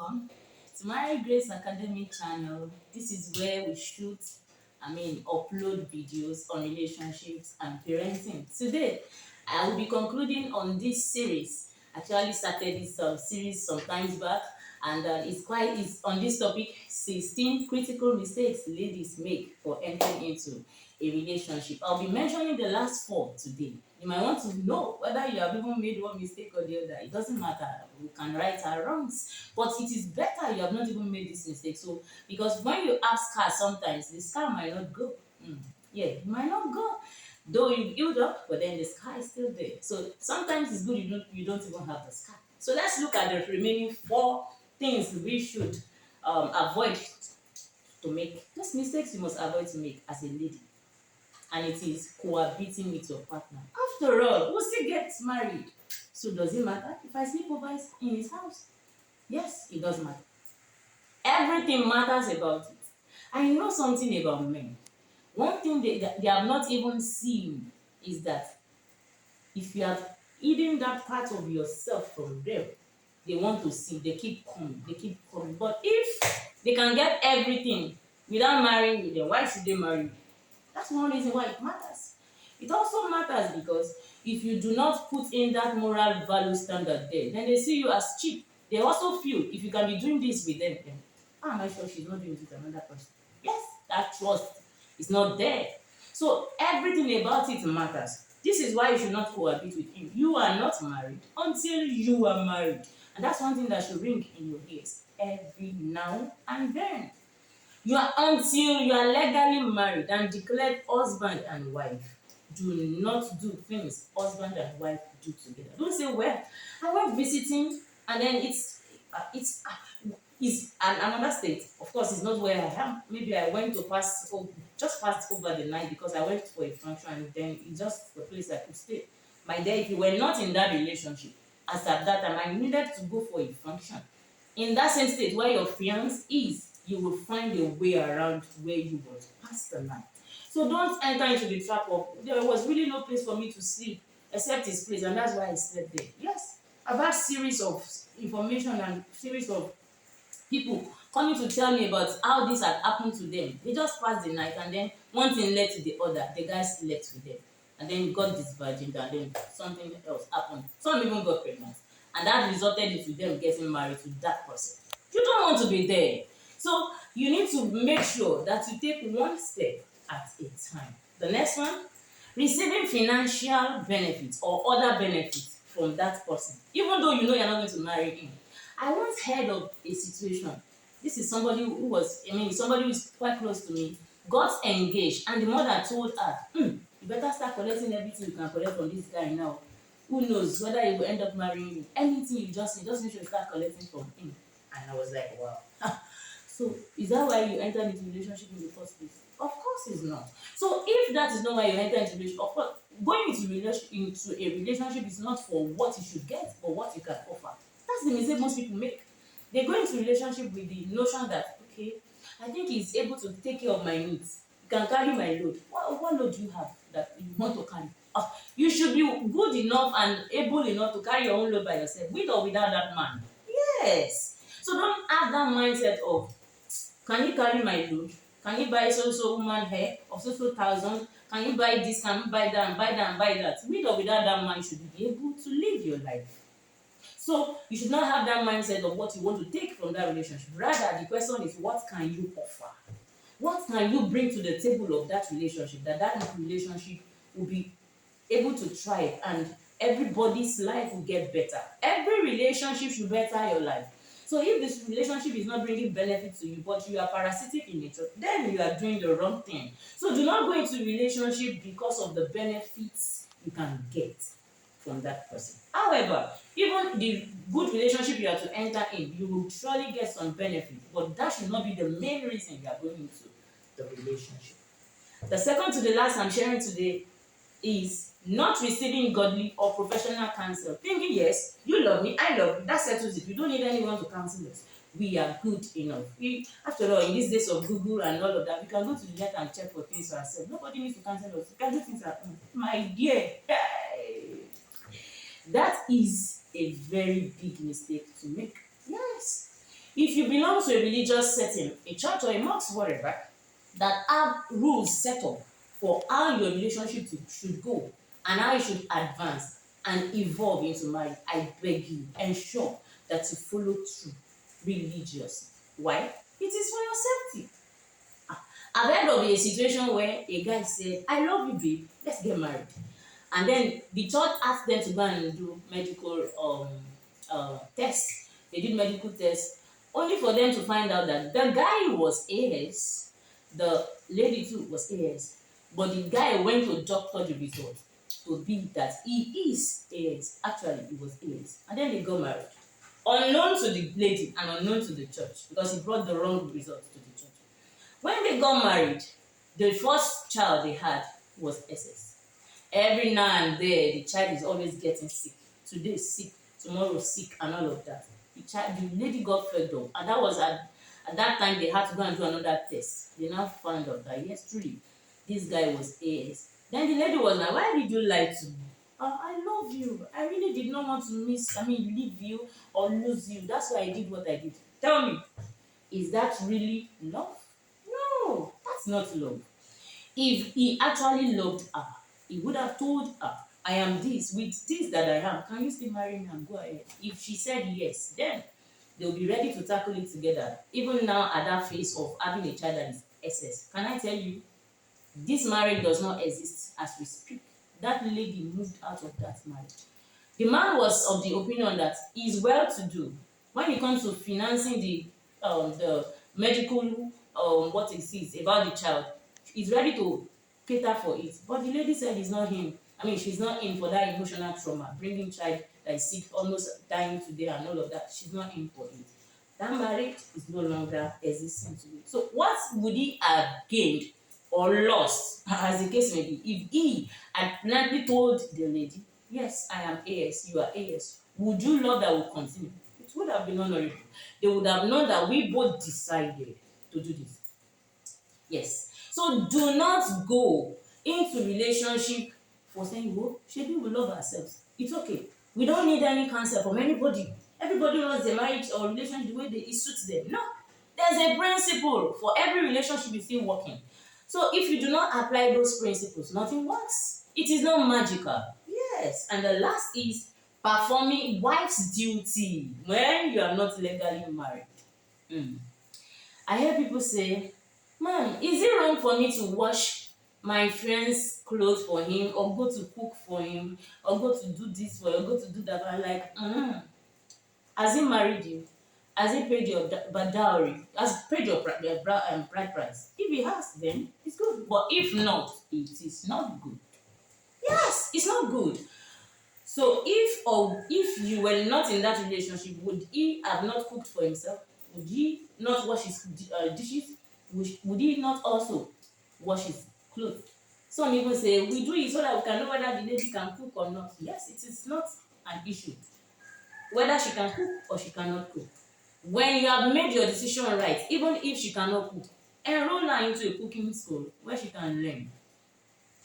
welcome to my Grace Academy channel. This is where we upload videos on relationships and parenting. Today, I will be concluding on this series. Actually, started this series some times back, and it's on this topic: 16 critical mistakes ladies make for entering into a relationship. I'll be mentioning the last four today. You might want to know whether you have even made one mistake or the other. It doesn't matter. We can right our wrongs. But it is better you have not even made this mistake. So, because when you ask her sometimes, the scar might not go. Yeah, it might not go. Though you healed up, but then the scar is still there. So sometimes it's good you don't even have the scar. So let's look at the remaining four things we should avoid to make. Those mistakes you must avoid to make as a lady, and it is cohabiting with your partner. After all, who still gets married? So does it matter if I sleep over in his house? Yes, it does matter. Everything matters about it. I know something about men. One thing they have not even seen is that if you have hidden that part of yourself from them, they want to see, they keep coming, they keep coming. But if they can get everything without marrying you, then why should they marry you? That's one reason why it matters. It also matters because if you do not put in that moral value standard there, then they see you as cheap. They also feel if you can be doing this with them, then how am I sure she's not doing it with another person? Yes, that trust is not there. So everything about it matters. This is why you should not cohabit with him. You are not married until you are married. And that's one thing that should ring in your ears every now and then. Until you are legally married and declared husband and wife, do not do things husband and wife do together. Don't say, well, I went visiting and then it's another state. Of course, it's not where I am. Maybe I went to just passed over the night because I went for a function and then it's just the place I could stay. My dear, if you were not in that relationship, as at that time, I needed to go for a function. In that same state where your fiance is, you will find a way around where you was past the night. So don't enter into the trap of there was really no place for me to sleep except his place, and that's why I slept there. Yes, I've had series of information and series of people coming to tell me about how this had happened to them. They just passed the night and then one thing led to the other. The guy slept with them and then got this virgin and then something else happened. Some even got pregnant. And that resulted into them getting married to that person. You don't want to be there. So you need to make sure that you take one step at a time. The next one, receiving financial benefits or other benefits from that person, even though you know you're not going to marry him. I once heard of a situation. This is somebody somebody who is quite close to me, got engaged, and the mother told her, you better start collecting everything you can collect from this guy now. Who knows whether he will end up marrying you? Anything you just need to start collecting from him. And I was like, wow. So is that why you entered into relationship in the first place? Of course it's not. So if that is not why you enter into relationship, of course, going into a relationship is not for what you should get, but what you can offer. That's the mistake most people make. They go into relationship with the notion that, okay, I think he's able to take care of my needs. He can carry my load. What load do you have that you want to carry? You should be good enough and able enough to carry your own load by yourself, with or without that man. Yes. So don't have that mindset of, can you carry my load? Can you buy so woman hair of so thousand? Can you buy this? Can you buy that and buy that and buy that? With or without that man, you should be able to live your life. So you should not have that mindset of what you want to take from that relationship. Rather, the question is, what can you offer? What can you bring to the table of that relationship that relationship will be able to thrive and everybody's life will get better? Every relationship should better your life. So if this relationship is not bringing benefit to you, but you are parasitic in nature, then you are doing the wrong thing. So do not go into relationship because of the benefits you can get from that person. However, even the good relationship you are to enter in, you will surely get some benefit, but that should not be the main reason you are going into the relationship. The second to the last I'm sharing today is not receiving godly or professional counsel. Thinking, yes, you love me, I love you, that settles it. We don't need anyone to counsel us. We are good enough. After all, in these days of Google and all of that, we can go to the net and check for things for ourselves. Nobody needs to counsel us. We can do things at home. My dear, that is a very big mistake to make. Yes. If you belong to a religious setting, a church or a mosque, whatever, that have rules set up for how your relationship should go and how it should advance and evolve into marriage, I beg you, ensure that you follow through religiously. Why? It is for your safety. I've heard of a situation where a guy said, I love you, babe, let's get married. And then the church asked them to go and do medical tests. They did medical tests, only for them to find out that the guy was AS, the lady too was AS, but the guy went to doctor the result to be that he is AS. Actually, he was AS. And then they got married. Unknown to the lady and unknown to the church, because he brought the wrong result to the church. When they got married, the first child they had was SS. Every now and then, the child is always getting sick. Today sick, tomorrow sick, and all of that. The lady got fed up, and that was at that time they had to go and do another test. They now found out that yes, truly, this guy was AS. Then the lady was like, "Why did you lie to me? I love you. I really did not want to leave you or lose you. That's why I did what I did. Tell me, is that really love? No, that's not love. If he actually loved her, he would have told her, I am this, with this that I am. Can you still marry me and go ahead? If she said yes, then they'll be ready to tackle it together. Even now at that phase of having a child that is SS. Can I tell you, this marriage does not exist as we speak. That lady moved out of that marriage. The man was of the opinion that he's well to do. When it comes to financing the medical what it is about the child, he's ready to cater for it. But the lady said it's not him. She's not in for that emotional trauma, bringing child that is sick, almost dying today, and all of that. She's not in for it. That marriage is no longer existing today. So, what would he have gained or lost, as the case may be, if he had bluntly told the lady, yes, I am AS, you are AS, would you love that will continue? It would have been honorable. They would have known that we both decided to do this. Yes. So do not go into relationship for saying, "Well, maybe we love ourselves. It's okay. We don't need any counsel from anybody. Everybody wants a marriage or relationship the way it suits them." No. There's a principle for every relationship is still working. So if you do not apply those principles, nothing works. It is not magical. Yes. And the last is performing wife's duty when you are not legally married. I hear people say, "Mom, is it wrong for me to wash my friend's clothes for him, or go to cook for him, or go to do this for him, or go to do that?" I'm like, has he married you? Has he paid your dowry? Has paid your bride price? If he has, then it's good. But if not, it is not good. Yes, it's not good. So if you were not in that relationship, would he have not cooked for himself? Would he not wash his dishes? Would he not also wash his clothes? Some even say, we do it so that we can know whether the lady can cook or not. Yes, it is not an issue whether she can cook or she cannot cook. When you have made your decision right, even if she cannot cook, enroll her into a cooking school where she can learn.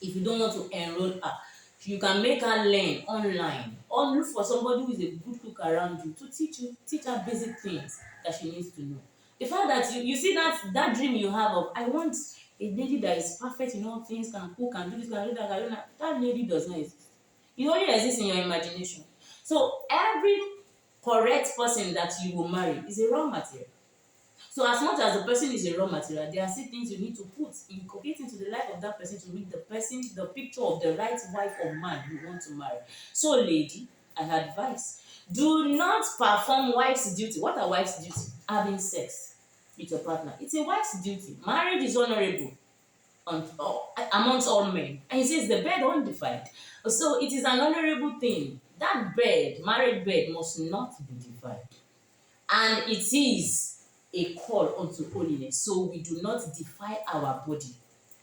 If you don't want to enroll her, you can make her learn online, or look for somebody who is a good cook around you to teach her basic things that she needs to know. The fact that you see that dream you have of, I want a lady that is perfect in all things, can cook, can do this, can do that, can do that lady does not exist. It only exists in your imagination. So every correct person that you will marry is a raw material. So as much as the person is a raw material, there are still things you need to inculcate into the life of that person to make the picture of the right wife or man you want to marry. So lady, I advise, do not perform wife's duty. What are wife's duty? Having sex with your partner. It's a wife's duty. Marriage is honorable amongst all men. And he says the bed undefiled. So it is an honorable thing. That bed, married bed, must not be defiled. And it is a call unto holiness. So we do not defile our body.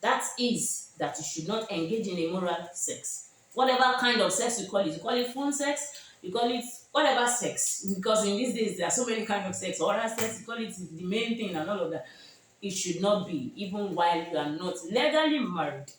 That is that you should not engage in immoral sex. Whatever kind of sex you call it phone sex, you call it whatever sex. Because in these days there are so many kinds of sex, oral sex, you call it the main thing and all of that. It should not be, even while you are not legally married.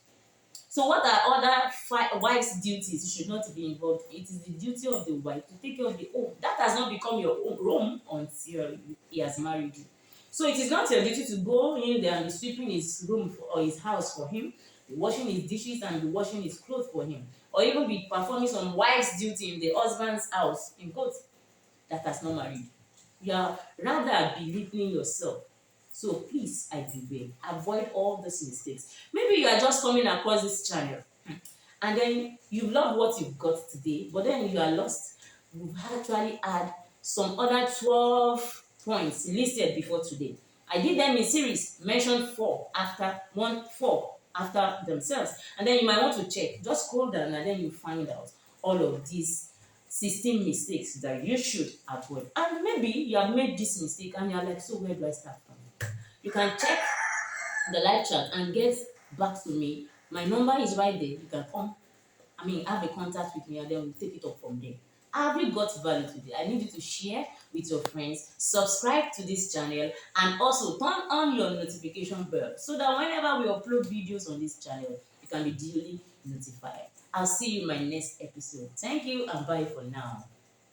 So what are other wife's duties? You should not be involved. It is the duty of the wife to take care of the home. That has not become your own home until he has married you. So it is not your duty to go in there and be sweeping his room or his house for him, be washing his dishes and be washing his clothes for him, or even be performing some wife's duty in the husband's house, in quotes, that has not married. You are rather belittling yourself. So please, I beware. Avoid all these mistakes. Maybe you are just coming across this channel and then you love what you've got today, but then you are lost. We've actually had some other 12 points listed before today. I did them in series, mentioned four after themselves. And then you might want to check. Just scroll down and then you find out all of these 16 mistakes that you should avoid. And maybe you have made this mistake and you're like, so where do I start from? You can check the live chat and get back to me. My number is right there. You can come, have a contact with me and then we'll take it up from there. Have you got value today? I need you to share with your friends, subscribe to this channel, and also turn on your notification bell so that whenever we upload videos on this channel, you can be duly notified. I'll see you in my next episode. Thank you and bye for now.